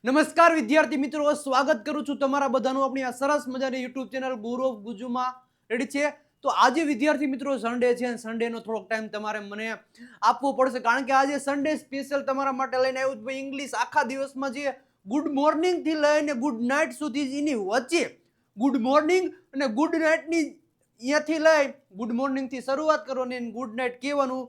નમસ્કાર વિદ્યાર્થી મિત્રો, સ્વાગત કરું છું તમારા બધાનું આપણી આ સરસ મજાની યુટ્યુબ ચેનલ ગુરુ ઓફ ગુજુમાં. રેડી છે? તો આજે વિદ્યાર્થી મિત્રો સન્ડે છે અને સન્ડેનો થોડોક ટાઈમ તમારે મને આપવો પડશે, કારણ કે આજે સન્ડે સ્પેશિયલ તમારા માટે લઈને આવ્યું છું. ઇંગ્લિશ આખા દિવસમાં જે ગુડ મોર્નિંગ થી લઈને ગુડ નાઇટ સુધી એની વચ્ચે ગુડ મોર્નિંગ અને ગુડ નાઇટની અહીંયાથી લઈ ગુડ મોર્નિંગ થી શરૂઆત કરવાની અને ગુડ નાઇટ કહેવાનું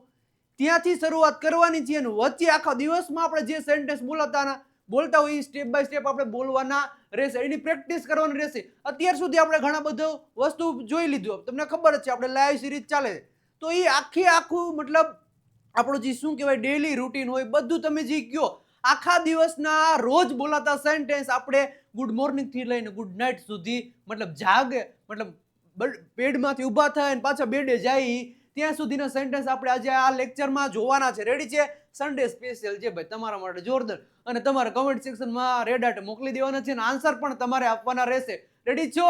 ત્યાંથી શરૂઆત કરવાની છે. અને વચ્ચે આખા દિવસમાં આપણે જે સેન્ટેન્સ બોલતા હોય સ્ટેપ બાય સ્ટેપ આપણે બોલવાના રહેશે, એની પ્રેક્ટિસ કરવાની રહેશે. અત્યાર સુધી આપણે ઘણા બધું વસ્તુ જોઈ લીધું, તમને ખબર જ છે આપણે લાઈવ સિરીઝ ચાલે તો એ આખું મતલબ આપણું જે શું કહેવાય ડેઈલી રૂટીન હોય બધું તમે જે કયો આખા દિવસના રોજ બોલાતા સેન્ટેન્સ આપણે ગુડ મોર્નિંગ થી લઈને ગુડ નાઇટ સુધી મતલબ બેડમાંથી ઊભા થાય અને પાછા બેડે જાય ત્યાં સુધીના સેન્ટેન્સ આપણે આજે આ લેક્ચરમાં જોવાના છે. રેડી છે? સન્ડે સ્પેશિયલ છે ભાઈ તમારા માટે જોરદાર. અને તમારે કમેન્ટ સેક્શનમાં રેડ આર્ટ મોકલી દેવાના છે અને આન્સર પણ તમારે આપવાના રહેશે. રેડી છો?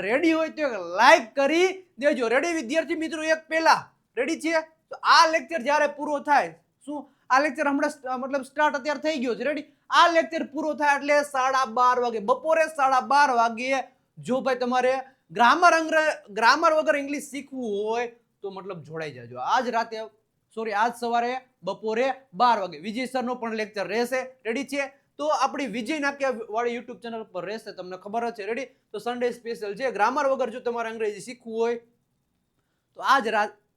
રેડી હોય તો એક લાઈક કરી દેજો. રેડી વિદ્યાર્થી મિત્રો? એક પહેલા રેડી છે? તો આ લેક્ચર જ્યારે પૂરો થાય, શું આ લેક્ચર હમણાં મતલબ સ્ટાર્ટ અત્યારે થઈ ગયો છે. રેડી? આ લેક્ચર પૂરો થાય એટલે 12:30 વાગે, બપોરે 12:30 વાગે જો ભાઈ તમારે ગ્રામર વગર ઇંગ્લિશ શીખવું હોય તો મતલબ જોડાઈ જાજો. આજ સવારે બપોરે 12 વાગે વિજય સર નો પણ લેક્ચર રહેશે. રેડી છે? તો આપણી વિજય નાક્યા વાળી યુટ્યુબ ચેનલ પર રહેશે, તમને ખબર જ છે. રેડી? તો સન્ડે સ્પેશિયલ છે. ગ્રામર વગર જો તમારે અંગ્રેજી શીખવું હોય તો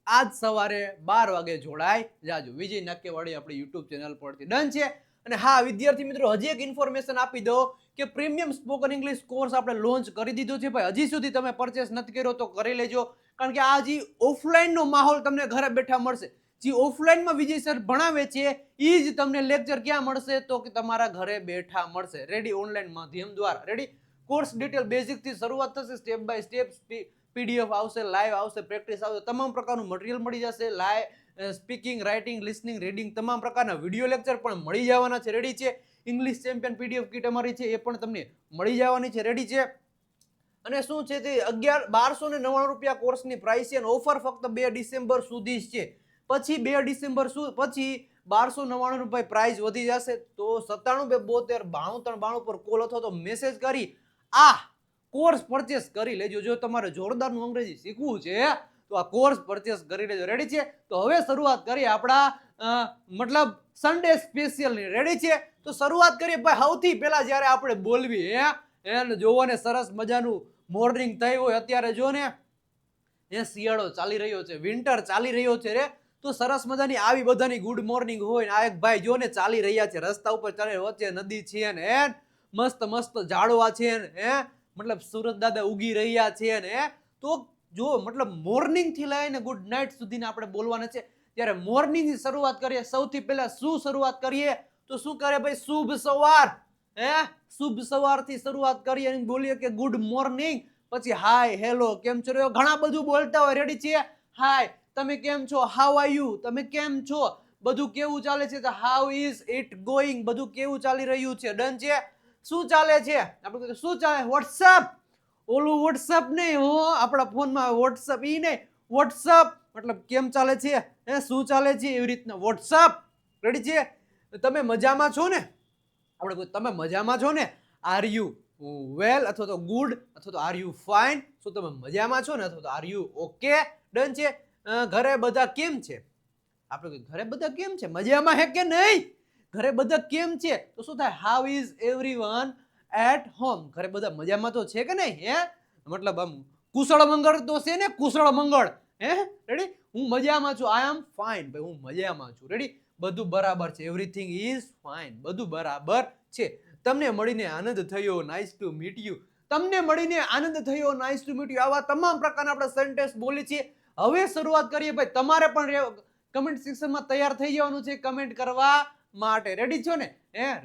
આજ સવારે 12 વાગે જોડાઈ જાજો વિજય નાક્યા વાળી આપણી યુટ્યુબ ચેનલ પરથી. ડન છે? અને હા વિદ્યાર્થી મિત્રો, હજી એક ઇન્ફોર્મેશન આપી દો કે પ્રીમિયમ સ્પોકન ઇંગ્લિશ કોર્સ આપણે લોન્ચ કરી દીધો છે ભાઈ. હજી સુધી તમે પરચેસ નથી કર્યો તો કરી લેજો, કારણ કે આ જે ઓફલાઈન નો માહોલ તમને ઘરે બેઠા મળશે. જે ઓફલાઈનમાં વિજય સર ભણાવે છે એ જ તમને લેક્ચર ક્યાં મળશે? તો કે તમારા ઘરે બેઠા મળશે. રેડી? ઓનલાઈન માધ્યમ દ્વારા. રેડી? કોર્સ ડિટેલ બેઝિક થી શરૂઆત થશે, સ્ટેપ બાય સ્ટેપ પીડીએફ આવશે, લાઈવ આવશે, પ્રેક્ટિસ આવશે, તમામ પ્રકારનું મટીરિયલ મળી જશે. Live speaking, writing, listening, reading તમામ પ્રકારના વિડીયો લેક્ચર પણ મળી જવાના છે. રેડી છે? ઇંગ્લિશ ચેમ્પિયન પીડીએફ કીટ અમારી છે એ પણ તમને મળી જવાની છે. રેડી છે? અને શું છે તે 1299 રૂપિયા કોર્સની પ્રાઇસ છે અને ઓફર ફક્ત 2 ડિસેમ્બર સુધી જ છે. પછી 2 ડિસેમ્બર પછી 1299 રૂપિયા પ્રાઇસ વધી જશે. તો 97 272 93 92 પર કોલ અથવા તો મેસેજ કરી આ કોર્સ પરચેસ કરી લેજો. જો તમારે જોરદારનું અંગ્રેજી શીખવું છે તો આ કોર્સ પરચેસ કરી લેજો. રેડી છે? તો હવે શરૂઆત કરીએ આપણા મતલબ સન્ડે સ્પેશિયલ ની. રેડી છે? તો શરૂઆત કરીએ ભાઈ સૌથી પહેલા જ્યારે આપણે બોલવી એને જોવો ને સરસ મજાનું મોર્નિંગ થઈ હોય. અત્યારે જો ને શિયાળો ચાલી રહ્યો છે, વિન્ટર ચાલી રહ્યો છે રે, તો સરસ મજાની આવી બધાની ગુડ મોર્નિંગ હોય ને આ એક ભાઈ જો ને ચાલી રહ્યા છે રસ્તા ઉપર, ચાલે વચ્ચે નદી છે ને મસ્ત મસ્ત ઝાડવા છે ને મતલબ સુરત દાદા ઉગી રહ્યા છે ને તો જો મતલબ મોર્નિંગ થી લઈને ગુડ નાઇટ સુધીના આપણે બોલવાના છે. ત્યારે મોર્નિંગ ની શરૂઆત કરીએ. સૌથી પહેલા શું શરૂઆત કરીએ? તો શું કરે ભાઈ? શુભ સવાર. શુભ સવારથી શરૂઆત કરીએ અને બોલીએ કે ગુડ મોર્નિંગ. પછી હાય, હેલો, કેમ છો? ઘણા બધું બોલતા હોય. રેડી છે? હાય, તમે કેમ છો? How are you? તમે કેમ છો? બધું કેવું ચાલે છે? How is it going? બધું કેવું ચાલી રહ્યું છે? ડન છે? શું ચાલે છે? આપણે શું ચાલે? વોટ્સઅપ. ઓલું વોટ્સઅપ નહીં હો, આપણા ફોનમાં વોટ્સઅપ ઈ નહીં, વોટ્સઅપ મતલબ કેમ ચાલે છે, શું ચાલે છે, એવી રીતના વોટ્સઅપ. રેડી છે? તમે મજામાં છો ને? આપણે તમે મજામાં છો ને? આર યુ વેલ અથવા તો ગુડ અથવા તો આર યુ ફાઇન? શું તમે મજામાં છો ને? અથવા તો આર યુ ઓકે? ડન છે? ઘરે બધા કેમ છે? આપણે ઘરે બધા કેમ છે? મજામાં હે કે નહીં? ઘરે બધા કેમ છે? તો શું થાય? How is everyone at home? ઘરે બધા મજામાં તો છે કે નહીં? મતલબ આમ કુશળ મંગળ તો છે ને? કુશળ મંગળ. રેડી? હું મજામાં છું. આઈ એમ ફાઇન. ભાઈ હું મજામાં છું. રેડી? બધું બરાબર છે. Everything is fine. બધું બરાબર છે. તમને મળીને આનંદ થયો. Nice to meet you. તમને મળીને આનંદ થયો. Nice to meet you. આવા તમામ પ્રકારના આપણે સેન્ટેન્સ બોલી છીએ. હવે શરૂઆત કરીએ ભાઈ. તમારે પણ કમેન્ટ સેક્શનમાં તૈયાર થઈ જવાનું છે કમેન્ટ કરવા માટે. રેડી છો ને?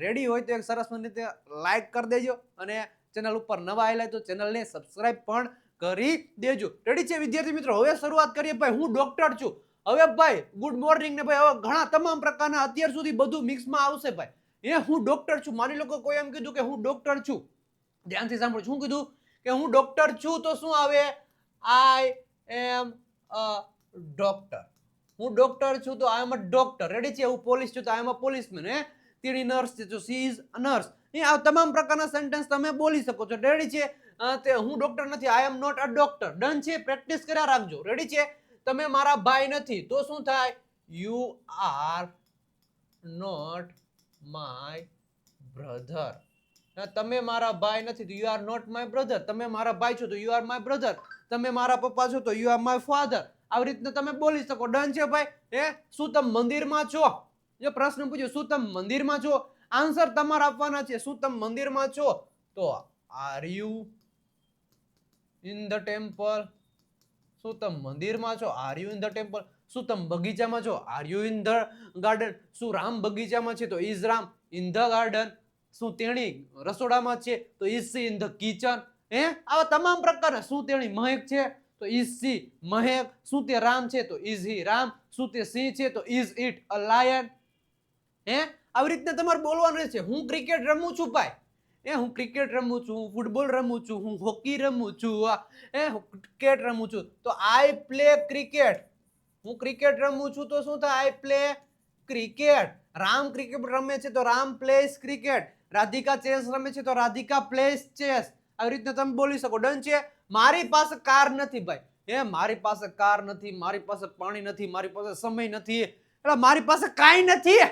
રેડી હોય તો એક સરસ રીતે લાઈક કરી દેજો અને ચેનલ ઉપર નવા આવેલા તો ચેનલને સબસ્ક્રાઇબ પણ કરી દેજો. રેડી છે વિદ્યાર્થી મિત્રો? હવે શરૂઆત કરીએ ભાઈ. હું ડોક્ટર છું. હવે ભાઈ ગુડ મોર્નિંગ ને ભાઈ હવે ઘણા તમામ પ્રકારના અત્યાર સુધી બધું મિક્સમાં આવશે ભાઈ. હું ડોક્ટર છું. માની લો કોઈ એમ કીધું કે હું ડોક્ટર છું. ધ્યાનથી સાંભળો. શું કીધું? કે હું ડોક્ટર છું તો શું આવે? આઈ એમ અ ડોક્ટર. હું ડોક્ટર છું તો I M a doctor. Ready છે? હું પોલીસ છું તો આઈ એમ અ પોલીસમેન. તેણી નર્સ છે તો સી ઇઝ અ નર્સ. આ તમામ પ્રકારના સેન્ટેન્સ તમે બોલી શકો છો. રેડી છે? તે હું ડોક્ટર નથી, I am not a doctor. Done છે? પ્રેક્ટિસ કર્યા રાખજો. રેડી છે? તમે મારા ભાઈ નથી તો શું થાય? You are not my brother. તમે મારા ભાઈ નથી તો you are not my brother. તમે મારા ભાઈ છો તો યુ આર માય બ્રધર. તમે મારા પપ્પા છો તો યુ આર માય ફાધર. આવી રીતના તમે બોલી શકો. ડન છે ભાઈ? શું તમે મંદિરમાં છો? જો પ્રશ્ન પૂછ્યો શું તમે મંદિરમાં છો, આન્સર તમારે આપવાના છે. શું તમે મંદિરમાં છો? તો are you in the temple. શું તમે મંદિરમાં છો? Are you in the temple. શું તમે બગીચામાં છો? Are you in the garden. શું રામ બગીચામાં છે તો is Ram in the garden. શું તેણી રસોડામાં છે તો is C in the kitchen. આવા તમામ પ્રકારના. શું તેણી મહેક છે તો ઇઝ સી મહેક. શું તે રામ છે તો ઇઝ હી રામ. શું તે સિંહ છે તો ઇઝ ઇટ અ લાયન. આવી રીતના તમારે બોલવાનું રહેશે. હું ક્રિકેટ રમું છું ભાઈ. હું ક્રિકેટ રમું છું, હું ફૂટબોલ રમું છું, હું હોકી રમું છું, હું ક્રિકેટ રમું છું તો આઈ પ્લે ક્રિકેટ. હું ક્રિકેટ રમું છું તો શું થાય? I play cricket. Ram cricket રમે છે તો Ram place cricket. Radhika chess રમે છે તો રાધિકા પ્લેસ ચેસ. આવી રીતના તમે બોલી શકો. ડન છે? મારી પાસે કાર નથી ભાઈ. મારી પાસે કાર નથી, મારી પાસે પાણી નથી, મારી પાસે સમય નથી, એટલે મારી પાસે કાંઈ નથી.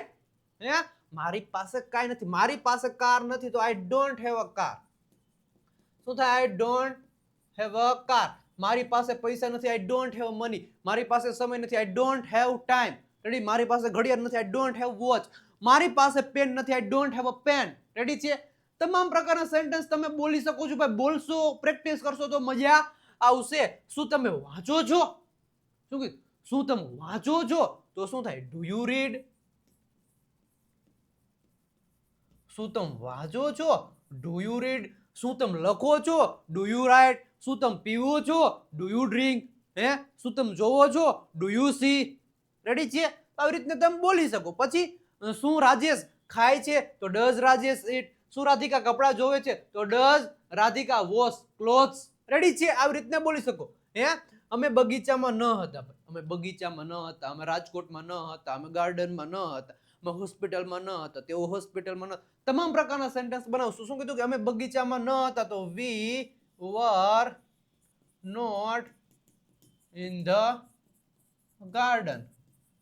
મારી પાસે કાંઈ નથી. મારી પાસે કાર નથી તો આઈ ડોન્ટ હેવ અ કાર. શું થાય? આઈ ડોન્ટ હેવ અ કાર. મારી પાસે પૈસા નથી, આઈ ડોન્ટ હેવ મની. મારી પાસે સમય નથી, I don't have time. Ready? મારી પાસે ઘડિયાળ નથી, આઈ ડોન્ટ હેવ વોચ. મારી પાસે પેન નથી, I don't have a pen. Ready છે? તમામ પ્રકારના સેન્ટેન્સ તમે બોલી શકો છો ભાઈ. બોલશો, પ્રેક્ટિસ કરશો તો મજા આવશે. શું તમે વાંચો છો? શું કીધું? શું તમે વાંચો છો તો શું થાય? Do you read? શું તમે વાંચો છો? Do you read? શું તમે લખો છો? Do you write? શું તમે પીવો છો? Do you drink? શું તમે જોવો છો? Do you C? રેડી છે? આવી રીતના તમે બોલી શકો. પછી શું રાજેશ ખાય છે તો ડઝ રાજેશ ઈટ. શું રાધિકા કપડાં જોવે છે તો does Radhika wash clothes. Ready છે? આવી રીતના બોલી શકો. અમે બગીચામાં ન હતા. અમે બગીચામાં ન હતા. અમે રાજકોટમાં ન હતા. અમે ગાર્ડનમાં ન હતા. અમે હોસ્પિટલમાં ન હતા. તેઓ હોસ્પિટલમાં ન. તમામ પ્રકારના સેન્ટેન્સ બનાવશું. શું કીધું? કે અમે બગીચામાં ન હતા તો we were not in the garden.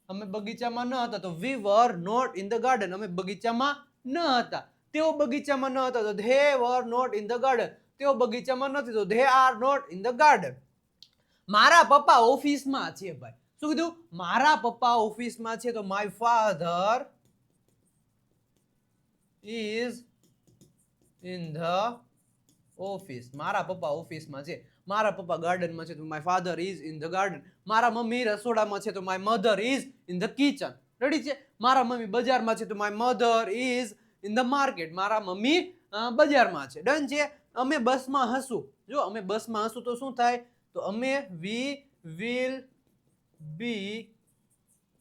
અમે બગીચામાં ન હતા તો we were not in the garden. અમે બગીચામાં ન હતા. તેઓ બગીચામાં ન હતા તો they were not in the garden. તેઓ બગીચામાં નથી તો they are not in the garden. મારા પપ્પા ઓફિસમાં છે ભાઈ. શું કીધું? મારા પપ્પા ઓફિસમાં છે તો my father is in the office. મારા પપ્પા ઓફિસમાં છે. મારા પપ્પા ગાર્ડનમાં છે તો my father is in the garden. મારા મમ્મી રસોડામાં છે તો my mother is in the kitchen. Ready છે? મારા મમ્મી બજારમાં છે તો my mother is in the market. મારા મમ્મી બજારમાં છે. ડન છે? અમે બસમાં હશું. જો અમે બસમાં હશું તો શું થાય? તો અમે we will be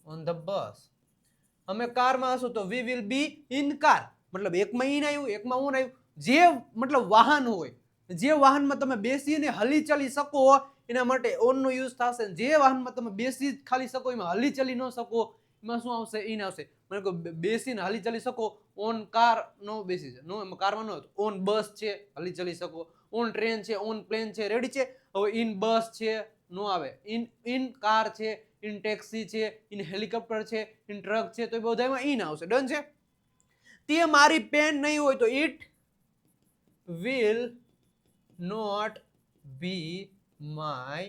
on the bus. અમે કારમાં હશું તો we will be in car. મતલબ એકમાં ઈન આવ્યું, એકમાં ઓન આવ્યું. જે મતલબ વાહન હોય, જે વાહનમાં તમે બેસીને હલી ચલી શકો એના માટે ઓન નો યુઝ થશે. જે વાહનમાં તમે બેસી ખાલી શકો એમાં હલી ચલી ન શકો એમાં શું આવશે? ઇન આવશે. મને કહો બેસીને હલી ચલી શકો. ઓન કાર નો બેસી નો, એમાં કારમાં ન. ઓન બસ છે હલી ચલી શકો. ઓન ટ્રેન છે, ઓન પ્લેન છે. રેડી છે? હવે ઇન બસ છે નો આવે. ઇન કાર છે, ઇન ટેક્સી છે, ઇન હેલિકોપ્ટર છે, ઇન ટ્રક છે તો એ બધામાં ઇન આવશે. ડન છે? તે મારી પેન નહીં હોય તો it will not be my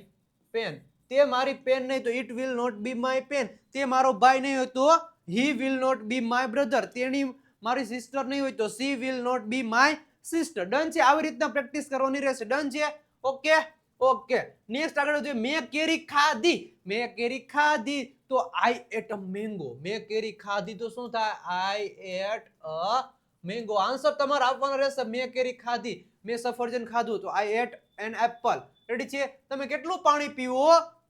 pen. તે મારી પેન નહીં તો it will not be my pen. તે મારો ભાઈ નહીં હોય તો he will not be my brother. તેણી મારી સિસ્ટર નહીં હોય તો she will not be my sister. Done છે? આવી રીતના પ્રેક્ટિસ કરવાની રહેશે. ડન છે? Okay okay. નેક્સ્ટ આગળ જોઈએ. મેં કેરી ખાધી. મેં કેરી ખાધી તો I ate a mango. મેં કેરી ખાધી તો શું થાય? I ate a mango. Answer તમારે આપવાનો રહેશે. મેં કેરી ખાધી. મેં સફરજન ખાધું તો આઈ એટ એન એપલ. રેડી છે? તમે કેટલું પાણી પીવો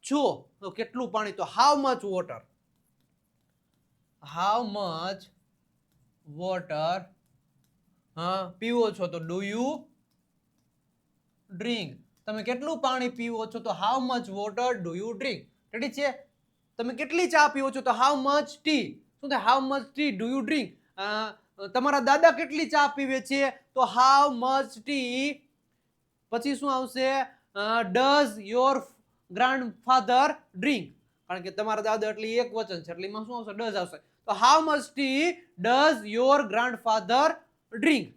છો તો કેટલું પાણી તો how much water. How much water પીવો છો તો ડુ યુ ડ્રિંક. તમે કેટલું પાણી પીવો છો તો how much water do you drink. Ready છે? તમે કેટલી ચા પીવો છો તો હાઉ મચ ટી. શું થાય? How much T do you drink. તમારા દાદા કેટલી ચા પીવે છે? તો હાઉ મચ ટી. પછી શું આવશે? Does your grandfather drink? કારણ કે તમારા દાદા એટલે એક વચન છે એટલે એમાં શું આવશે? ડઝ આવશે. તો how much T does your grandfather drink?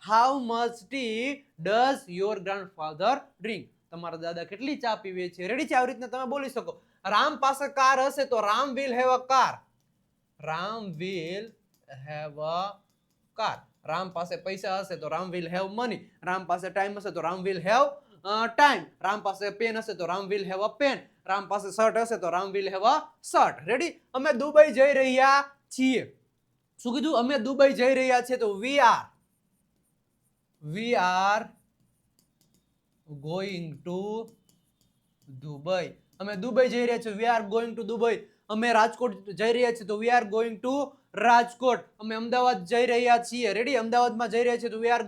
How much T does your grandfather drink? તમારા દાદા કેટલી ચા પીવે છે? રેડી છે? આવી રીતના તમે બોલી શકો. રામ પાસે કાર હશે તો Ram will have a car. Ram will have a car. Ram પાસે પૈસા હશે તો Ram will have money. Ram પાસે ટાઈમ હશે તો Ram will have time. Ram પાસે પેન હશે તો Ram will have a pen. Ram પાસે શર્ટ હશે તો Ram will have a shirt. Ready? અમે દુબઈ જઈ રહ્યા છીએ. શું કીધું? અમે દુબઈ જઈ રહ્યા છીએ તો we are going to Dubai. અમે દુબઈ જઈ રહ્યા છીએ. We are going to Dubai. અમે રાજકોટ જઈ રહ્યા છીએ તો we are going to Rajkot. અમે અમદાવાદ જઈ રહ્યા છીએ. રેડી? અમદાવાદમાં જઈ રહ્યા છીએ તો we are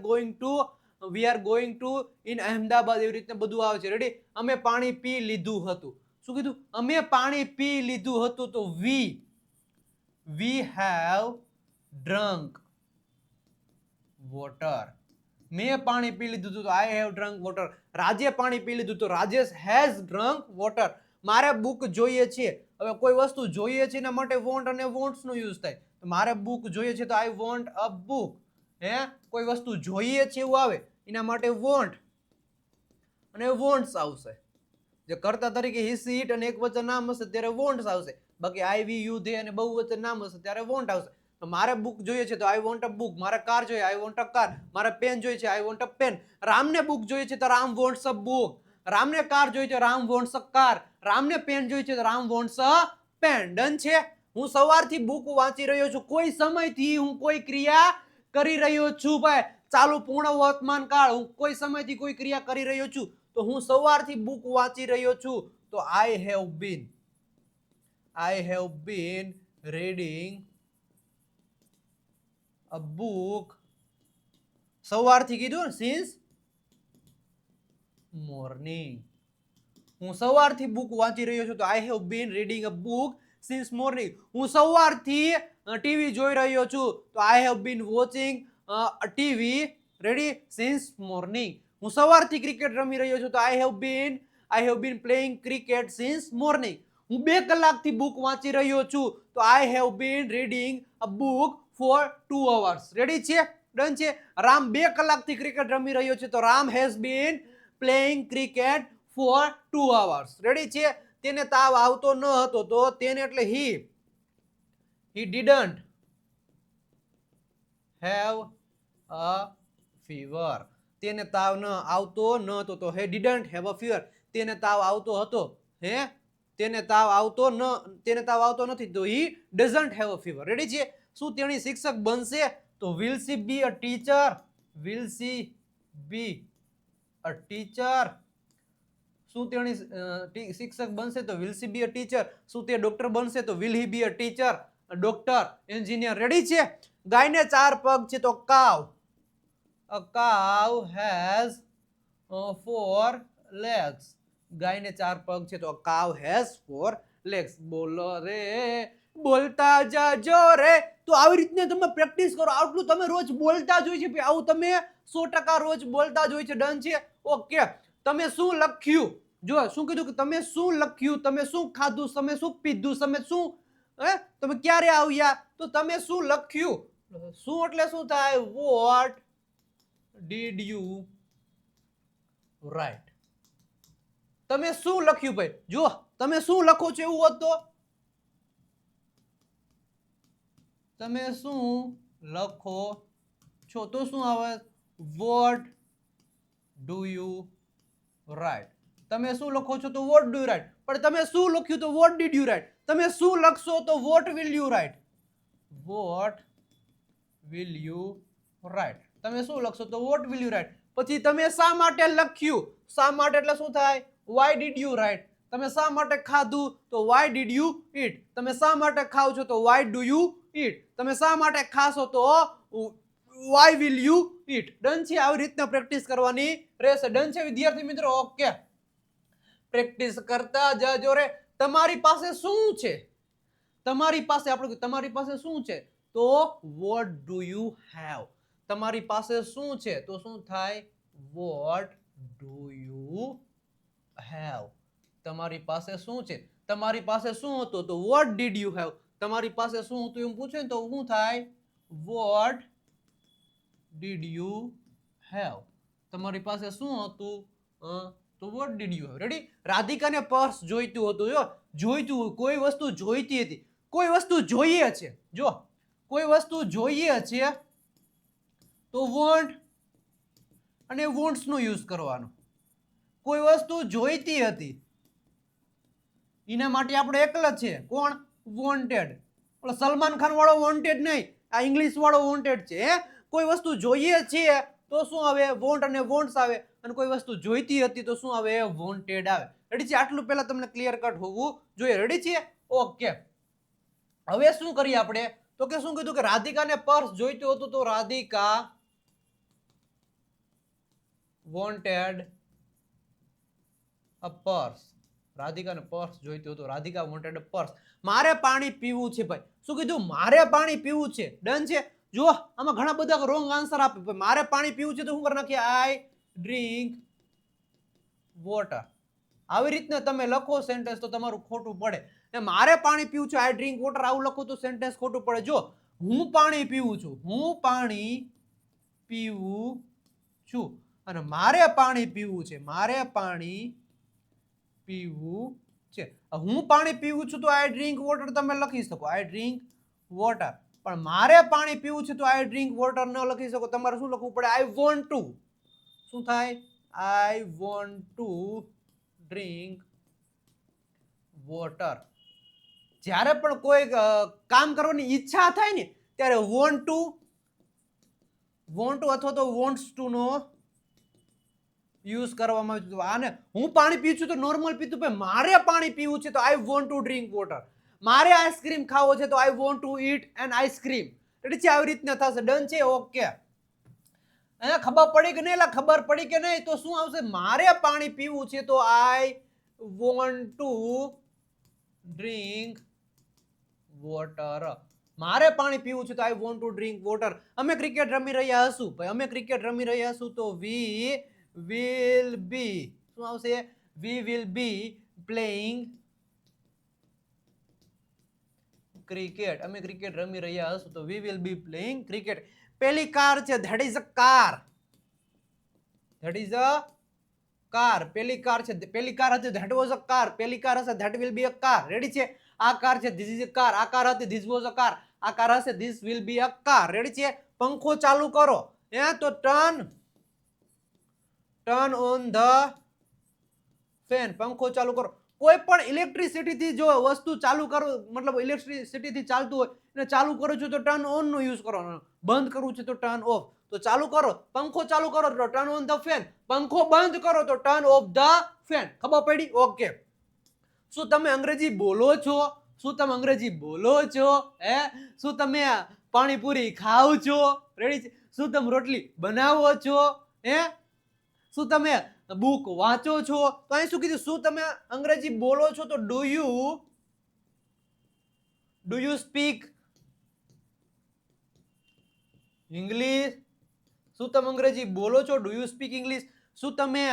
going to in Ahmedabad. એવી રીતે બધું આવે છે. રેડી? અમે પાણી પી લીધું હતું. શું કીધું? અમે પાણી પી લીધું હતું તો વી હેવ ડ્રંક વોટર. મેં પાણી પી લીધું હતું તો આઈ હેવ ડ્રંક વોટર. રાજે પાણી પી લીધું તો રાજેશ હેઝ ડ્રંક વોટર. મારે બુક જોઈએ છે. હવે કોઈ વસ્તુ જોઈએ છે એના માટે વોન્ટ અને વોન્ટ્સ નો યુઝ થાય. તો મારે બુક જોઈએ છે તો આઈ વોન્ટ અ બુક. કોઈ વસ્તુ જોઈએ છે એવું આવે એના માટે વોન્ટ અને વોન્ટ્સ આવશે. જે કર્તા તરીકે હી સી ઇટ અને એક વચન નામ હશે ત્યારે વોન્ટ્સ આવશે. બાકી આઈ વી યુ ધે અને બહુવચન નામ હશે ત્યારે વોન્ટ આવશે. તો મારે બુક જોઈએ છે તો આઈ વોન્ટ અ બુક. મારે કાર જોઈએ આઈ વોન્ટ અ કાર. મારે પેન જોઈએ છે આઈ વોન્ટ અ પેન. રામને બુક જોઈએ છે તો રામ વોન્ટ્સ અ બુક. રામને કાર જોઈએ છે રામ વોન્ટ્સ અ કાર. રામને પેન જોઈએ છે તો Ram wants a pen. Done છે? હું સવારથી બુક વાંચી રહ્યો છું. કોઈ સમયથી હું કોઈ ક્રિયા કરી રહ્યો છું. ભાઈ ચાલુ પૂર્ણ વર્તમાન કાળ. હું કોઈ સમયથી કોઈ ક્રિયા કરી રહ્યો છું તો હું સવારથી બુક વાંચી રહ્યો છું તો I have been reading a book. સવારથી કીધું સિન્સ મોર્નિંગ. હું સવારથી બુક વાંચી રહ્યો છું તો I have been reading a book since morning. હું સવારથી ટીવી જોઈ રહ્યો છું તો I have been watching TV ready since morning. હું સવારથી ક્રિકેટ રમી રહ્યો છું તો I have been playing cricket since morning. હું 2 કલાકથી બુક વાંચી રહ્યો છું તો I have been reading a book for 2 hours. Ready છે? ડન છે? રામ 2 કલાકથી ક્રિકેટ રમી રહ્યો છે તો Ram has been playing cricket four 2 hours. Ready છે? તેને તાવ આવતો ન હતો તો તેને એટલે હી ડીડન્ટ હેવ અ ફીવર. તેને તાવ ન આવતો ન હતો તો હે ડીડન્ટ હેવ અ ફીવર. તેને તાવ આવતો હતો. તેને તાવ આવતો નથી તો he doesn't have a fever. Ready છે? શું તેણી શિક્ષક બનશે? તો will she B a teacher? શું તેણી શિક્ષક બનશે તો will she B a teacher. શું તે ડોક્ટર બનશે તો will he be a teacher doctor engineer. Ready છે? ગાયને 4 પગ છે તો a cow has 4 legs. ગાયને 4 પગ છે તો a cow has 4 legs. બોલો રે બોલતા જાજો રે. તો આવી રીતને તમે પ્રેક્ટિસ કરો. આટલું તમે રોજ બોલતા જ હોય છે. આવું તમે 100% રોજ બોલતા જ હોય છે. ડન છે? ઓકે. તમે શું લખ્યું? જો શું કીધું કે તમે શું લખ્યું, તમે શું ખાધું, તમે શું પીધું, તમે ક્યારે આવ્યા તો તમે શું લખ્યું. શું એટલે શું થાય? What did you write. તમે શું લખ્યું ભાઈ? જો તમે શું લખો છો એવું હોત તો તમે શું લખો છો તો શું આવે? What do you write. તમે શું લખો છો તો વોટ ડુ યુ રાઇટ. પણ તમે શું લખ્યું તો વોટ ડીડ યુ રાઇટ. તમે શું લખશો તો what will you write. What will you write. તમે શું લખશો તો વોટ વિલ યુ રાઇટ. પછી તમે શા માટે લખ્યું? શા માટે એટલે શું થાય? Why did you write. તમે શા માટે ખાધું તો વાય ડીડ યુ ઈટ. તમે શા માટે ખાવ છો તો વાય ડુ યુ ઈટ. તમે શા માટે ખાશો તો why will you eat. Done છે? આવી રીતના પ્રેક્ટિસ કરવાની રહેશે. ડન છે વિદ્યાર્થી મિત્રો? ઓકે. પ્રેક્ટિસ કરતા જજો રે. તમારી પાસે શું છે? તમારી પાસે શું છે? તો what do you have? તમારી પાસે શું છે તો શું થાય? what do you have? તમારી પાસે શું છે? તમારી પાસે શું હતું તો what did you have? તમારી પાસે શું હતું એમ પૂછે ને તો શું થાય? what did you have? તમારી પાસે શું હતું તો what did you have? Ready? રાધિકાને પર્સ જોઈતું હતું. જો જોઈતું, કોઈ વસ્તુ જોઈતી હતી, કોઈ વસ્તુ જોઈએ છે. જો કોઈ વસ્તુ જોઈએ છે તો want અને wants નો યુઝ કરવાનો. કોઈ વસ્તુ જોઈતી હતી એના માટે આપણે એકલા છે. કોણ? વોન્ટેડ. ઓલો સલમાન ખાન વાળો વોન્ટેડ નહીં, આ ઇંગ્લિશ વાળો વોન્ટેડ છે. કોઈ વસ્તુ જોઈએ છે તો શું આવે? વોન્ટ અને વોન્ટ્સ આવે. અને કોઈ વસ્તુ જોઈતી હતી તો શું આવે? વોન્ટેડ આવે. રેડી છે? આટલું પહેલા તમને ક્લિયર કટ હોવું જોઈએ. રેડી છે? ઓકે. હવે શું કરીએ આપણે તો કે શું કીધું કે રાધિકાને પર્સ જોઈતું હતું તો રાધિકા wanted a purse. રાધિકાને પર્સ જોઈતું હતું. Radhika wanted a purse. મારે પાણી પીવું છે ભાઈ. શું કીધું? મારે પાણી પીવું છે. ડન છે? જો આમાં ઘણા બધા રોંગ આન્સર આપે. મારે પાણી પીવું છે તો શું કરી નાખીએ? આઈ ડ્રિંક વોટર. આવી રીતના તમે લખો સેન્ટેન્સ તો તમારું ખોટું પડે. મારે પાણી પીવું છે, આઈ ડ્રિંક વોટર આવું લખો તો સેન્ટેન્સ ખોટું પડે. જો હું પાણી પીવું છું, હું પાણી પીવું છું અને મારે પાણી પીવું છે, મારે પાણી પીવું છે. હું પાણી પીવું છું તો આઈ ડ્રિંક વોટર તમે લખી શકો, આઈ ડ્રિંક વોટર. પણ મારે પાણી પીવું છે તો આઈ ડ્રિંક વોટર ન લખી શકો. તમારે શું લખવું પડે? આઈ વોન્ટ ટુ. શું થાય? આઈ વોન્ટ ટુ ડ્રિંક વોટર. જ્યારે પણ કોઈ કામ કરવાની ઈચ્છા થાય ને ત્યારે વોન્ટ ટુ અથવા તો વોન્ટ્સ ટુ નો યુઝ કરવામાં આવે છે. આને હું પાણી પીવું છું તો નોર્મલ પીતું, પણ મારે પાણી પીવું છે તો I want to drink water. મારે આઈસ્ક્રીમ ખાવો છે તો I want to eat an ice cream. એટલે છે આવી રીતના થશે. ડન છે? ઓકે. અહીંયા ખબર પડી કે નહીં? ખબર પડી કે નહીં? તો શું આવશે? મારે પાણી પીવું છે તો I want to drink water. મારે પાણી પીવું છે તો I want to drink water. અમે ક્રિકેટ રમી રહ્યા હશું ભાઈ, અમે ક્રિકેટ રમી રહ્યા હશું તો વી વિલ બી. શું આવશે? We will be playing cricket. અમે ક્રિકેટ રમી રહ્યા હશું તો we will be playing cricket. પેલી કાર છે, that is a car. That is a car. પેલી કાર છે, પેલી કાર હતી ધેટ વોઝ અ કાર. પેલી કાર હશે that will be a car. Ready છે? આ કાર છે, ધીસ ઇઝ અ કાર. આ કાર હતી, ધીસ વોઝ અ કાર. આ કાર હશે, this will be a car. Ready છે? પંખો ચાલુ કરો. તો ટર્ન ઓન ધ ફેન. પંખો ચાલુ કરો. કોઈ પણ ઇલેક્ટ્રિસિટી થી જો વસ્તુ ચાલુ કરો, મતલબ ઇલેક્ટ્રિસિટી થી ચાલતું હોય એને ચાલુ કરો છો તો ટર્ન ઓન નો યુઝ કરવાનો. બંધ કરવું છે તો ટર્ન ઓફ. તો ચાલુ કરો, પંખો ચાલુ કરો તો ટર્ન ઓન ધ ફેન. પંખો બંધ કરો તો ટર્ન ઓફ ધ ફેન. ખબર પડી? ઓકે. શું તમે અંગ્રેજી બોલો છો? શું તમે અંગ્રેજી બોલો છો? શું તમે પાણીપુરી ખાવ છો? રેડી છે? શું તમે રોટલી બનાવો છો? શું તમે બુક વાંચો છો? તો અહીં શું કીધું? શું તમે અંગ્રેજી બોલો છો તો ડુ યુ સ્પીક ઇંગ્લિશ? શું તમે અંગ્રેજી બોલો છો? Do you speak English? શું તમે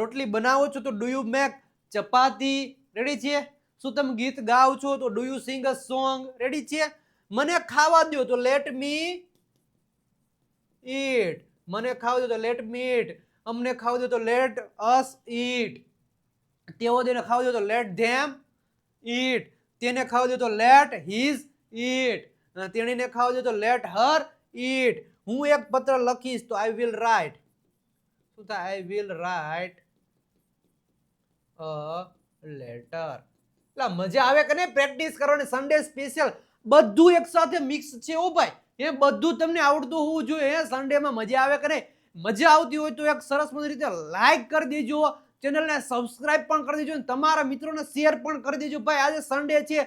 રોટલી બનાવો છો તો do you make chapati? Ready છે? શું તમે ગીત ગાઓ છો તો do you sing a song? Ready છે? મને ખાવા દો તો લેટ મી ઈટ. મને ખાવા દો તો લેટ મી ઈટ. અમને ખાવા દો તો લેટ અસ ઈટ. તેઓને ખાવા દો તો લેટ ધેમ ઈટ. તેને ખાવા દો તો લેટ હિઝ ઈટ. તેણીને ખાવા દો તો લેટ હર ઈટ. હું એક પત્ર લખીશ તો આઈ વિલ રાઇટ. શું થાય? I will write a letter. એટલે મજા આવે કે નહીં પ્રેક્ટિસ કરવાની? સન્ડે સ્પેશિયલ બધું એક સાથે મિક્સ છે. ઓ ભાઈ, એ બધું તમને આવડતું હોવું જોઈએ. સન્ડે માં મજા આવે કે નહીં? મજા આવતી હોય તો એક સરસ મજાની રીતે લાઈક કરી દેજો, ચેનલને સબસ્ક્રાઇબ પણ કરી દેજો, તમારા મિત્રોને શેર પણ કરી દેજો. ભાઈ આજે સન્ડે છે,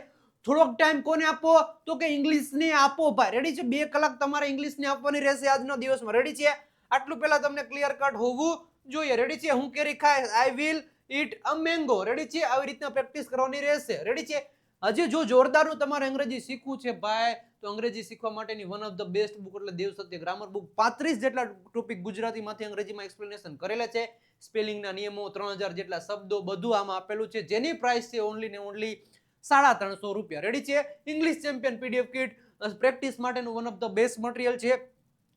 થોડોક ટાઈમ કોને આપો તો કે ઇંગ્લિશને આપો ભાઈ. રેડી છે? 2 કલાક તમારે ઇંગ્લિશને આપવાની રહેશે આજનો દિવસમાં. રેડી છે? આટલું પહેલા તમને ક્લિયર કટ હોવું જોઈએ. રેડી છે? હું કેરી ખાઈશ, I will eat a mango. Ready છે? આવી રીતના પ્રેક્ટિસ કરવાની રહેશે. રેડી છે? હજી જો જોરદારનું તમારે અંગ્રેજી શીખવું છે ભાઈ તો અંગ્રેજી શીખવા માટેની one of the best book એટલે દેવ સત્ય ગ્રામર બુક. 35 જેટલા ટોપિક ગુજરાતીમાંથી અંગ્રેજીમાં એક્સપ્લેનેશન કરેલા છે. સ્પેલિંગના નિયમો, 3000 જેટલા શબ્દો, બધું આમાં આપેલું છે, જેની પ્રાઇસ છે ઓનલી ને ઓનલી ₹350. રેડી છે? English champion PDF kit practice માટેનું one of the best material છે,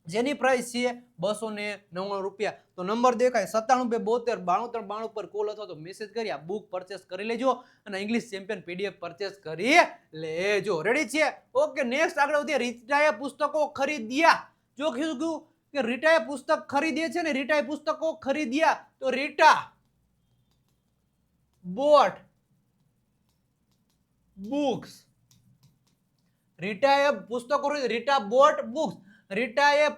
જેની પ્રાઇસ છે ₹299. તો નંબર દેખાય 97 272 92 92 પર કોલ અથવા તો મેસેજ કરી આ બુક પરચેસ કરી લેજો અને ઇંગ્લિશ ચેમ્પિયન પીડીએફ પરચેસ કરી લેજો. રેડી છે? ઓકે, નેક્સ્ટ આગળ વધીએ. રીટાએ પુસ્તકો ખરીદ્યા. જો કીધું કે રીટાએ પુસ્તક ખરીદે છે ને, રીટાએ પુસ્તકો ખરીદ્યા, તો રીટા બોટ બુક્સ. રીટાએ પુસ્તકો, રીટા બોટ બુક્સ. રીટા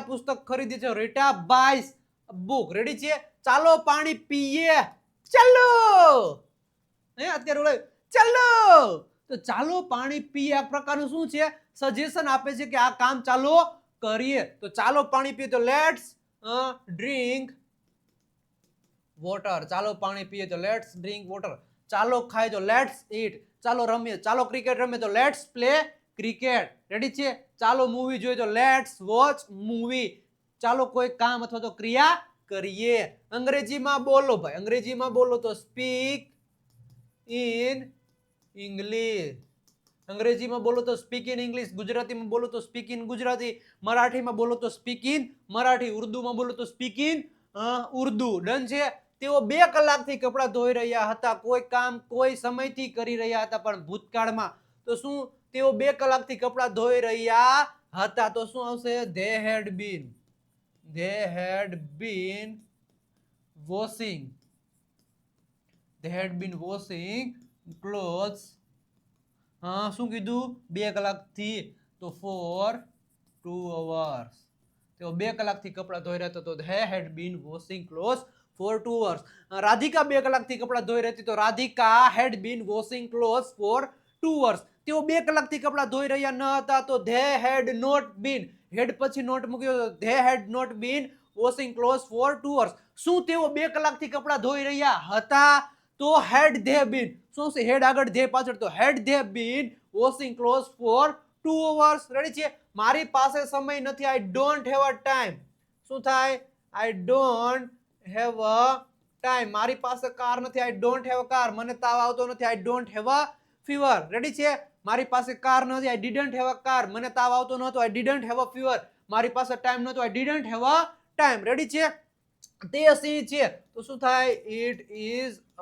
પુસ્તક ખરીદે છે, રીટા બાયસ બુક. રેડી છે? ચાલો પાણી પીએ. ચાલો અત્યારે ચાલો, તો ચાલો પાણી પીએ આ પ્રકારનું શું છે? સજેશન આપે છે કે આ કામ ચાલો કરીએ. તો ચાલો પાણી પીએ તો લેટ્સ ડ્રિંક વોટર. ચાલો પાણી પીએ તો લેટ્સ ડ્રિંક વોટર. ચાલો ખાય તો લેટ્સ ઈટ. ચાલો રમીએ, ચાલો ક્રિકેટ રમીએ તો લેટ્સ પ્લે ક્રિકેટ. રેડી છે? ચાલો મૂવી જોઈએ તો લેટ્સ વોચ મૂવી. ચાલો કોઈ કામ અથવા તો ક્રિયા કરીએ. અંગ્રેજીમાં બોલો ભાઈ, અંગ્રેજીમાં બોલો તો સ્પીક ઇન ઇંગ્લિશ. અંગ્રેજીમાં બોલો તો સ્પીક ઇન ઇંગ્લિશ. ગુજરાતીમાં બોલો તો સ્પીક ઇન ગુજરાતી. મરાઠીમાં બોલો તો સ્પીક ઇન મરાઠી. ઉર્દુમાં બોલો તો સ્પીક ઇન ઉર્દુ. ડન છે? તેઓ 2 કલાકથી કપડાં ધોઈ રહ્યા હતા. કોઈ કામ કોઈ સમયથી કરી રહ્યા હતા, પણ ભૂતકાળમાં. તો શું? તેઓ 2 કલાકથી કપડાં ધોઈ રહ્યા હતા. તો શું આવશે? they had been washing clothes. શું કીધું? 2 કલાકથી, તો for 2 hours. તેઓ 2 કલાકથી કપડાં ધોઈ રહ્યા હતા, તો they had been washing clothes for 2 hours. Radhika 2 કલાકથી કપડાં ધોઈ રહી હતી, તો Radhika had been washing clothes for 2 hours. તેઓ 2 કલાકથી કપડાં ધોઈ રહ્યા ન હતા, તો they had not been. હેડ પછી નોટ મૂક્યો, તો they had not been washing clothes for 2 hours. શું તેઓ 2 કલાકથી કપડાં ધોઈ રહ્યા હતા? તો had they been. શું છે? હેડ આગળ, they પાછળ, તો had they been washing clothes for 2 hours. Ready છે? મારી પાસે સમય નથી. I don't have a time. શું થાય? I don't have a time. મારી પાસે કાર નથી. I don't have a car. મને તાવ આવતો નથી. I don't have a fever. Ready છે? મારી પાસે કાર નથી. I didn't have a car. મને તાવ આવતો નહોતો. I didn't have a fever. મારી પાસે ટાઈમ નહોતો. I didn't have a time. Ready છે? તે સિંહ છે, તો શું થાય? It is a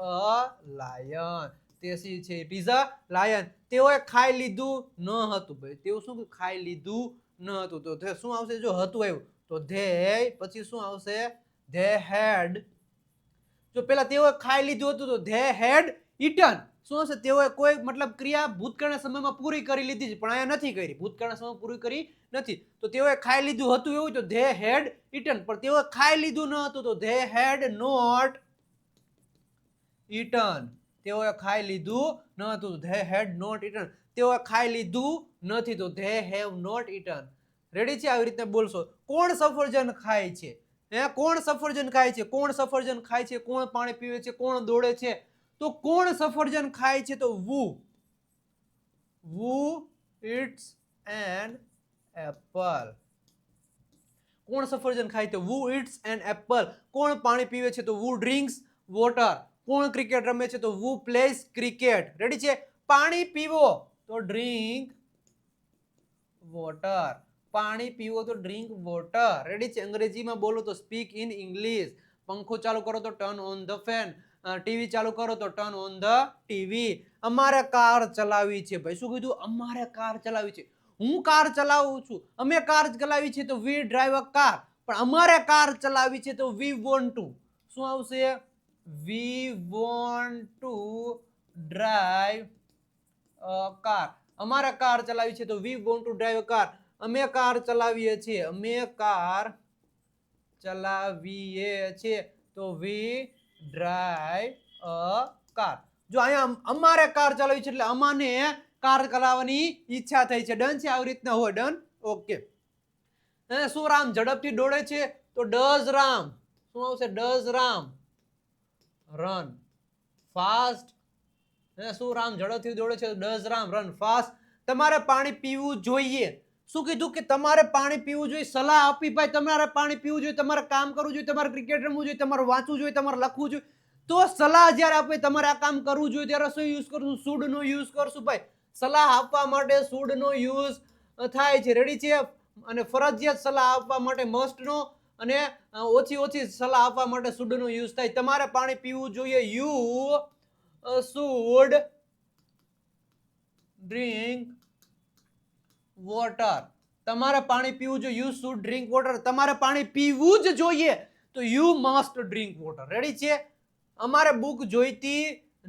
lion. તે સિંહ છે, it is a lion. તેઓએ ખાઈ લીધું ન હતું ભાઈ. તેઓ શું ખાઈ લીધું ન હતું, તો શું આવશે? જો હતું આવ્યું તો they, પછી શું આવશે? they had. જો પેલા તેઓએ ખાઈ લીધું હતું તો they had eaten. શું હશે? તેઓએ કોઈ મતલબ ક્રિયા ભૂતકાળના સમયમાં પૂરી કરી લીધી છે, પણ અહીંયા નથી કરી. ભૂતકાળના સમયમાં પૂરી કરી નથી, તો તેઓએ ખાઈ લીધું હતું એવું તો they had eaten. પણ તેઓએ ખાઈ લીધું ન હતું, તો they had not eaten. તેઓએ ખાઈ લીધું ન હતું, they had not eaten. તેઓએ ખાઈ લીધું નથી, તો they have not eaten. Ready છે? આવી રીતે બોલશો. કોણ સફરજન ખાય છે? કોણ સફરજન ખાય છે? કોણ સફરજન ખાય છે? કોણ પાણી પીવે છે? કોણ દોડે છે? તો કોણ સફરજન ખાય છે? તો who eats an apple. કોણ સફરજન ખાય? તો who eats an apple. કોણ પાણી પીવે છે? તો who drinks water. કોણ ક્રિકેટ રમે છે? તો who plays cricket. રેડી છે? પાણી પીવો તો drink water. પાણી પીવો તો drink water. રેડી છે? અંગ્રેજીમાં બોલો તો speak in English. પંખો ચાલુ કરો તો turn on the fan. TV ચાલુ કરો તો turn on the TV. અમારે કાર ચલાવી છે ભાઈ. શું કીધું? અમારે કાર ચલાવી છે. હું કાર ચલાવું છું. અમે કાર ચલાવી છે તો we drive a car. પણ અમારે કાર ચલાવી છે તો we want to. શું આવશે? we want to drive a car. અમારે કાર ચલાવી છે તો we want to drive a car. અમે કાર ચલાવીએ છીએ. અમે કાર ચલાવીએ છીએ તો we drive a car. જો અહીંયા અમારે કાર ચલાવી છે એટલે અમાને કાર ચલાવવાની ઈચ્છા થઈ છે. ડન છે? આવી રીતના હોય. ડન? ઓકે. શું રામ ઝડપથી દોડે છે? તો does રામ. શું આવશે? does Ram run fast. શું રામ ઝડપથી દોડે છે? does Ram run fast. તમારે પાણી પીવું જોઈએ. શું કીધું કે તમારે પાણી પીવું જોઈએ. સલાહ આપી ભાઈ તમારે પાણી પીવું જોઈએ, તમારે કામ કરવું જોઈએ, તમારે ક્રિકેટ રમવું જોઈએ, તમારે વાંચવું જોઈએ, તમારે લખવું જોઈએ. તો સલાહ જ્યારે આપે તમારે આ કામ કરવું જોઈએ ત્યારે શું યુઝ કરશું? શુડ નો યુઝ કરશું ભાઈ. સલાહ આપવા માટે શુડ નો યુઝ થાય છે. રેડી છે? અને ફરજિયાત સલાહ આપવા માટે મસ્ટ નો, અને ઓછી સલાહ આપવા માટે શુડ નો યુઝ થાય. તમારે પાણી પીવું જોઈએ. You should drink water. તમારે પાણી પીવું જોઈએ. You should drink water. તમારે પાણી પીવું જ જોઈએ તો you must drink water. Ready છે? અમારે બુક જોઈતી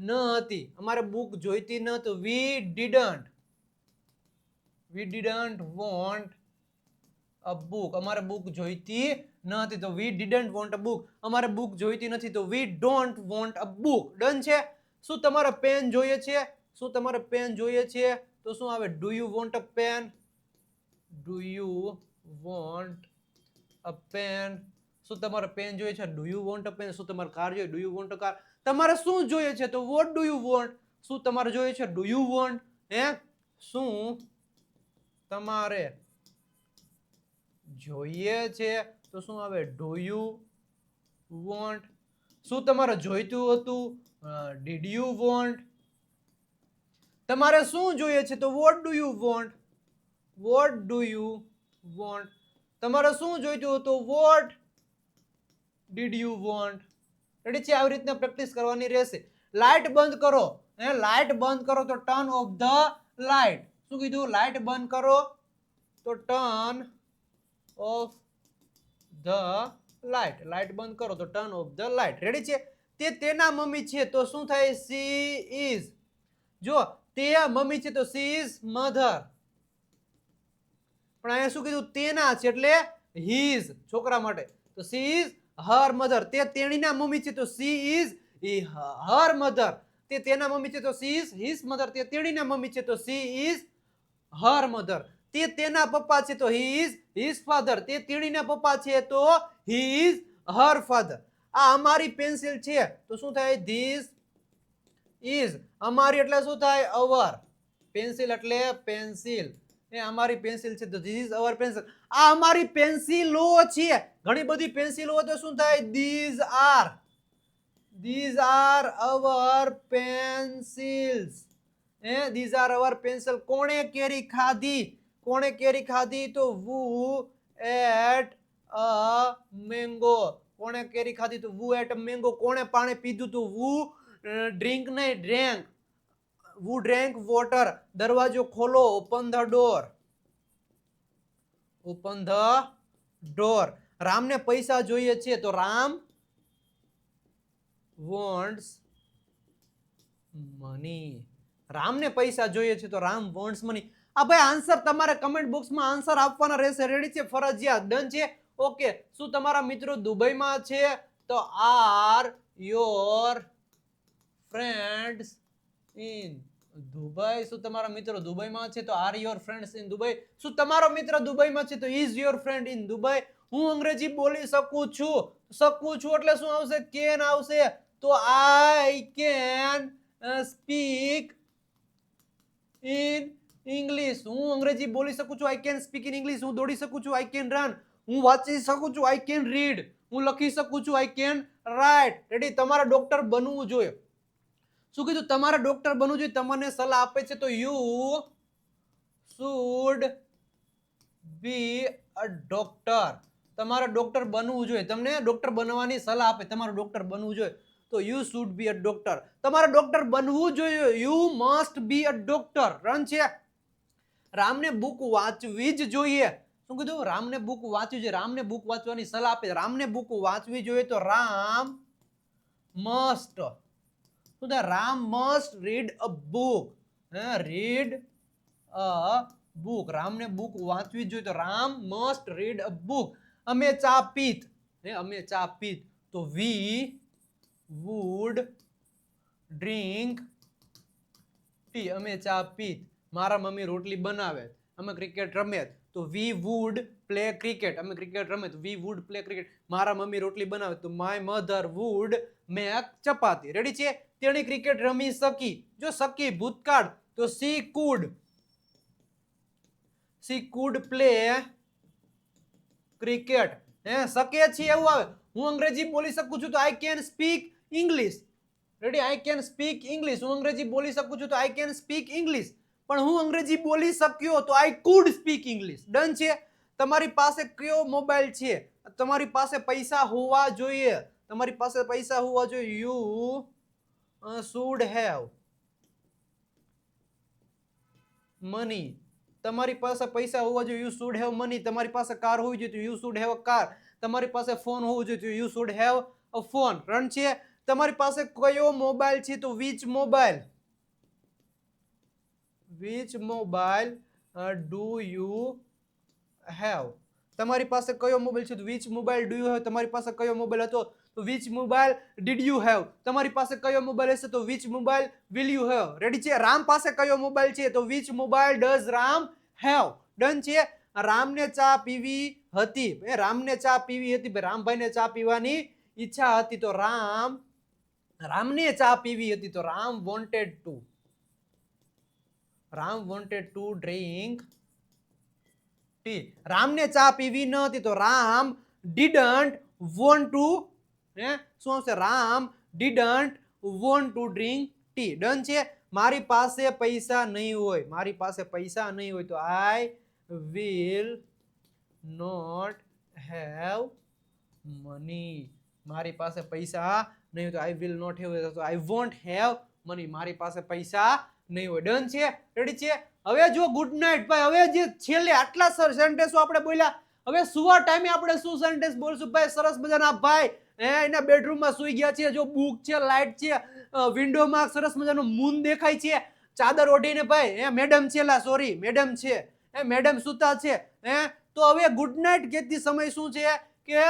ન હતી. અમારે બુક જોઈતી ન હતી. વી ડીડન્ટ વોન્ટ અ બુક. અમારે બુક જોઈતી ન હતી તો વી ડીડન્ટ વોન્ટ અ બુક. અમારે બુક જોઈતી નથી તો we don't want a book. Done છે? શું તમારે પેન જોઈએ છે? શું તમારે પેન જોઈએ છે? તો શું આવે? Do you want a pen? Do you want a pen? શું તમારે પેન જોઈએ છે? Do you want a pen? શું તમારે કાર જોઈએ? Do you want a car? તમારે શું જોઈએ છે? તો વોટ ડુ યુ વોન્ટ? શું તમારે જોઈએ છે? Do you want? શું તમારે જોઈએ છે તો શું આવે? Do you want? શું તમારે જોઈતું હતું? Did you want? તમારે શું જોઈએ છે તો what do you want? What do you want? તમારે શું જોઈતું હતું? What did you want? Ready છે? આવી રીતના પ્રેક્ટિસ કરવાની રહેશે. લાઇટ બંધ કરો. લાઇટ બંધ કરો તો ટર્ન ઓફ ધ લાઇટ. શું કીધું? લાઇટ બંધ કરો તો turn off the light. Light બંધ કરો તો turn off the light. Ready છે? તે તેના મમ્મી છે તો શું થાય? She is. જો તે મમ્મી છે તો સી ઇઝ મધર. પણ અહીંયા શું કીધું? તેના છે એટલે હીઝ, છોકરા માટે. તો સી ઇઝ હર મધર. તે તેણીના મમ્મી છે તો સી ઇઝ હર મધર. તે તેના મમ્મી છે તો સી ઇઝ હિઝ મધર. તે તેણીના મમ્મી છે તો સી ઇઝ હર મધર. તે તેના પપ્પા છે તો હી ઇઝ હિઝ ફાધર. તે તેણીના પપ્પા છે તો હી ઇઝ હર ફાધર. આ અમારી પેન્સિલ છે તો શું થાય? This is. અમારી એટલે શું થાય? અવર. પેન્સિલ એટલે પેન્સિલ. અમારી પેન્સિલ છે તો ધીસ ઇઝ અવર પેન્સિલ. આ અમારી પેન્સિલો છે. ઘણી બધી પેન્સિલો તો શું થાય? These are our pencils. These are our pencil. કોણે કેરી ખાધી? કોણે કેરી ખાધી? તો વુ એટ અ મેંગો. કોણે કેરી ખાધી? તો વુ એટ અ મેંગો. કોણે પાણી પીધું? તો વુ ડ્રિંક નહીં, ડ્રેન્ક. Who drank water. દરવાજો ખોલો. Open the door. Open the door. રામને પૈસા જોઈએ છે તો રામ વોન્ટ્સ મની. રામને પૈસા જોઈએ છે તો રામ વોન્ટ્સ મની. આ ભાઈ આન્સર તમારે કમેન્ટ બોક્સમાં આન્સર આપવાના રહેશે. રેડી છે? ફરજિયાત. ડન છે? ઓકે. શું તમારા મિત્રો દુબઈમાં છે તો are your friends in Dubai. શું તમારા મિત્રો દુબઈમાં છે તો are your friends in Dubai. શું તમારો મિત્ર દુબઈમાં છે તો is your friend in Dubai. હું અંગ્રેજી બોલી શકું છું. શકું છું એટલે શું આવશે? કેન આવશે. તો I can speak in English. હું અંગ્રેજી બોલી શકું છું. I can speak in English. હું દોડી શકું છું. I can run. હું વાંચી શકું છું. I can read. હું લખી શકું છું. I can write. રેડી? તમારે ડોક્ટર બનવું જોઈએ. શું કીધું? તમારે ડોક્ટર બનવું જોઈએ. તમને સલાહ આપે છે તો you should be a doctor. તમારે ડોક્ટર બનવું જોઈએ. તમને ડોક્ટર બનવાની સલાહ આપે. તમારે ડોક્ટર બનવું જોઈએ તો you should be a doctor. તમારે ડોક્ટર બનવું જોઈએ. You must be a doctor. Run છે? રામને બુક વાંચવી જ જોઈએ. શું કીધું? રામને બુક વાંચવી જોઈએ. રામને બુક વાંચવાની સલાહ આપે. રામને બુક વાંચવી જોઈએ તો રામ મસ્ટ. શું થાય? Ram must read a book. Read a book. રામને બુક વાંચવી જોઈએ તો Ram must read a book. અમે ચા પીત. અમે ચા પીત તો વી વુડ ડ્રિંક ટી. અમે ચા પીત. મારા મમ્મી રોટલી બનાવે. અમે ક્રિકેટ રમીએ તો વી વુડ પ્લે ક્રિકેટ. અમે ક્રિકેટ રમીએ તો વી વુડ પ્લે ક્રિકેટ. મારા મમ્મી રોટલી બનાવે તો my mother would make chapati. Ready છે? તેણી ક્રિકેટ રમી શકી. જો શકી ભૂતકાળ તો she could. she could play cricket. શકે છે એવું આવે. હું અંગ્રેજી બોલી શકું છું તો I can speak English. Ready, I can speak English. હું અંગ્રેજી બોલી શકું છું તો I can speak English. પણ હું અંગ્રેજી બોલી શક્યો તો I could speak English. Done છે. તમારી પાસે કયો મોબાઈલ છે? તમારી પાસે પૈસા હોવા જોઈએ. તમારી પાસે પૈસા હોવા જોઈએ. You should have money. તમારી પાસે પૈસા હોવા જોઈએ. You should have money. તમારી પાસે કાર હોવી જોઈએ તો you should have a car. તમારી પાસે ફોન હોવો જોઈએ તો you should have a phone. Run છે. તમારી પાસે કયો મોબાઈલ છે તો which mobile. Which mobile do you have. તમારી પાસે કયો મોબાઈલ છે તો which mobile do you have. તમારી પાસે કયો મોબાઈલ હતો તો which mobile did you have. તમારી પાસે કયો મોબાઈલ હશે તો which mobile will you have. Ready છે. રામ પાસે કયો મોબાઈલ છે તો which mobile does Ram have. Done છે. રામને ચા પીવી હતી. રામને ચા પીવી હતી. રામભાઈને ચા પીવાની ઈચ્છા હતી તો રામને ચા પીવી હતી તો Ram wanted to drink tea. રામને ચા પીવી ન હતી તો રામ ડીડન્ટ વોન્ટ ટુ શું આવશે? Ram didn't want to drink tea. Done છે. મારી પાસે પૈસા નહીં હોય. મારી પાસે પૈસા નહીં હોય તો I will not have money. મારી પાસે પૈસા નહીં હોય તો આઈ વિલ નોટ હેવ તો આઈ વોન્ટ હેવ મની. મારી પાસે પૈસા નહીં હોય. ડન છે. રેડી છે. હવે જો ગુડ નાઇટ ભાઈ. હવે જે છેલ્લે આટલા સેન્ટેન્સો આપણે બોલ્યા. હવે સુવા ટાઈમે આપણે શું સેન્ટેન્સ બોલશું ભાઈ? સરસ મજાના ભાઈ એના બેડરૂમમાં સુઈ ગયા છે. જો બુક છે, લાઇટ છે, વિન્ડોમાં સરસ મજાનો મૂન દેખાય છે. ચાદર ઓઢીને ભાઈ મેડમ છે, સોરી મેડમ છે, મેડમ સુતા છે. તો હવે ગુડ નાઇટ કહેતી સમય શું છે કે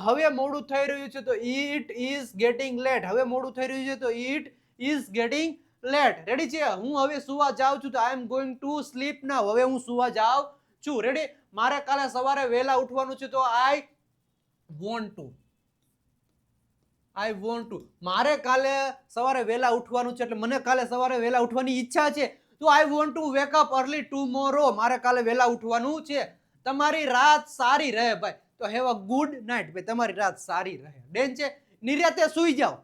હવે મોડું થઈ રહ્યું છે તો ઇટ ઇઝ ગેટિંગ લેટ. હવે મોડું થઈ રહ્યું છે તો it is getting late. Ready છે. હું હવે સુવા જાઉં છું તો I am going to sleep now. હવે હું સુવા જાઉં છું. રેડી. મારે કાલે સવારે વહેલા ઉઠવાનું છે તો આઈ વોન્ટ ટુ. મારે કાલે સવારે વહેલા ઉઠવાનું છે એટલે મને કાલે સવારે વહેલા ઉઠવાની ઈચ્છા છે તો I want two wake up early tomorrow. મારે કાલે વહેલા ઉઠવાનું છે. તમારી રાત સારી રહે ભાઈ તો હેવ અ ગુડ નાઇટ. ભાઈ તમારી રાત સારી રહે. ડેન છે. નિરાતે સુઈ જાઓ.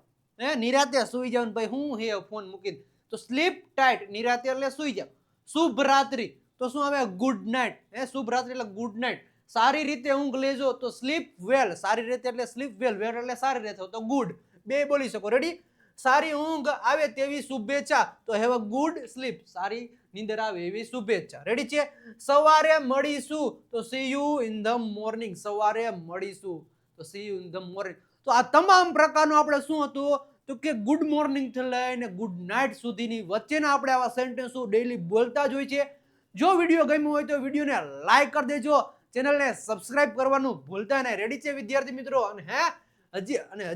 નિરાતે સુઈ જાવ ભાઈ. હું હે ફોન મૂકીને તો સ્લીપ ટાઈટ. નિરાતે એટલે સુઈ જાવ. શુભ રાત્રિ તો શું આવે? Good night. શુભ રાત્રિ એટલે ગુડ નાઇટ. સારી રીતે ઊંઘ લેજો તો સ્લીપ વેલ. સારી રીતે એટલે સ્લીપ વેલ. વેલ એટલે સારી રીતે તો ગુડ. બે બોલી શકો. રેડી. સારી ઊંઘ આવે તેવી શુભેચ્છા તો હેવ અ ગુડ સ્લીપ. સારી નીંદર આવે એવી શુભેચ્છા. રેડી છે. સવારે મળીશું તો C you in the morning. સવારે મળીશું તો C you in the morning. તો આ તમામ પ્રકારનું આપણે શું હતું તો કે ગુડ મોર્નિંગ થી લઈને ગુડ નાઇટ સુધીની વચ્ચેના આપણે આવા સેન્ટેન્સો ડેઈલી બોલતા જ હોય છે. જો વિડીયો ગમ્યો હોય તો વિડીયોને લાઈક કરી દેજો. ચેનલને સબસ્ક્રાઇબ કરવાનું ભૂલતા નહીં. રેડી છે વિદ્યાર્થી મિત્રો? અને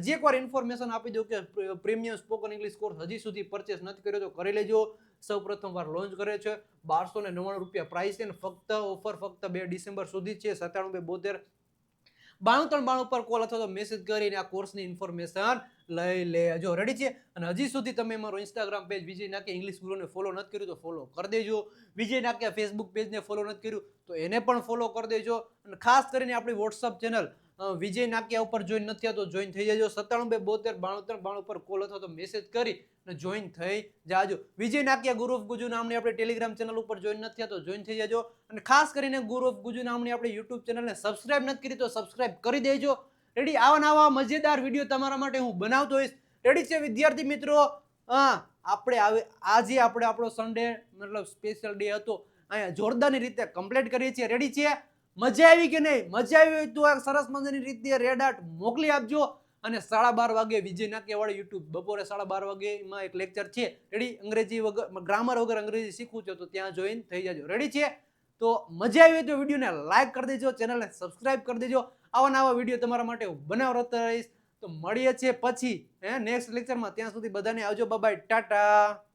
હજી એકવાર ઇન્ફોર્મેશન આપી દઉં કે પ્રીમિયમ સ્પોકન ઇંગ્લિશ કોર્સ હજી સુધી પરચેસ નથી કર્યો તો કરી લેજો. સૌ પ્રથમ વાર લોન્ચ કરે છે. 1299 પ્રાઇસ છે. ફક્ત ઓફર ફક્ત 2 ડિસેમ્બર સુધી છે. 97 92 93 પર કોલ અથવા તો મેસેજ કરીને આ કોર્સની ઇન્ફોર્મેશન લઈ લેજો. રેડી છે. અને હજી સુધી તમે મારો ઇન્સ્ટાગ્રામ પેજ વિજય નાકે ઇંગ્લિશ ગુરુને ફોલો નથી કર્યું તો ફોલો કરી દેજો. વિજય નાકે ફેસબુક પેજને ફોલો નથી કર્યું તો એને પણ ફોલો કરી દેજો. અને ખાસ કરીને આપણી વોટ્સઅપ ચેનલ વિજય નાકિયા ઉપર જોઈન નથી થયા તો જોઈન થઈ જજો. 97 92 93 92 પર કોલ અથવા તો મેસેજ કરી અને જોઈન થઈ જાજો. વિજય નાકિયા ગુરુ ઓફ ગુજુ નામની આપણે ટેલિગ્રામ ચેનલ ઉપર જોઈન નથી થયા તો જોઈન થઈ જજો. અને ખાસ કરીને ગુરુ ઓફ ગુજુ નામની આપણી યુટ્યુબ ચેનલને સબસ્ક્રાઇબ નથી કરી તો સબસ્ક્રાઇબ કરી દેજો. રેડી. આવા મજેદાર વિડીયો તમારા માટે હું બનાવતો હોઈશ. રેડી છે વિદ્યાર્થી મિત્રો? આજે આપણે આપણો સન્ડે મતલબ સ્પેશિયલ ડે હતો અહીંયા જોરદારની રીતે કમ્પ્લીટ કરીએ છીએ. રેડી છે? મજા આવી કે નહીં? મજા આવી હોય તો એક સરસ મજાની રીતે રેડ આર્ટ મોકલી આપજો. અને 12:30 વાગે વિજય નાકિયા વાળી યુટ્યુબ બપોરે 12:30 વાગે માં એક લેક્ચર છે. રેડી. અંગ્રેજી વગર ગ્રામર વગર અંગ્રેજી શીખવું છે તો ત્યાં જોઈન થઈ જાજો. રેડી છે? તો મજા આવી હોય તો વિડીયોને લાઈક કરી દેજો. ચેનલને સબસ્ક્રાઇબ કરી દેજો. આવા વિડીયો તમારા માટે હું બનાવતો રહીશ. તો મળીએ છીએ પછી નેક્સ્ટ લેક્ચરમાં. ત્યાં સુધી બધાને આવજો. Bye bye. ટાટા.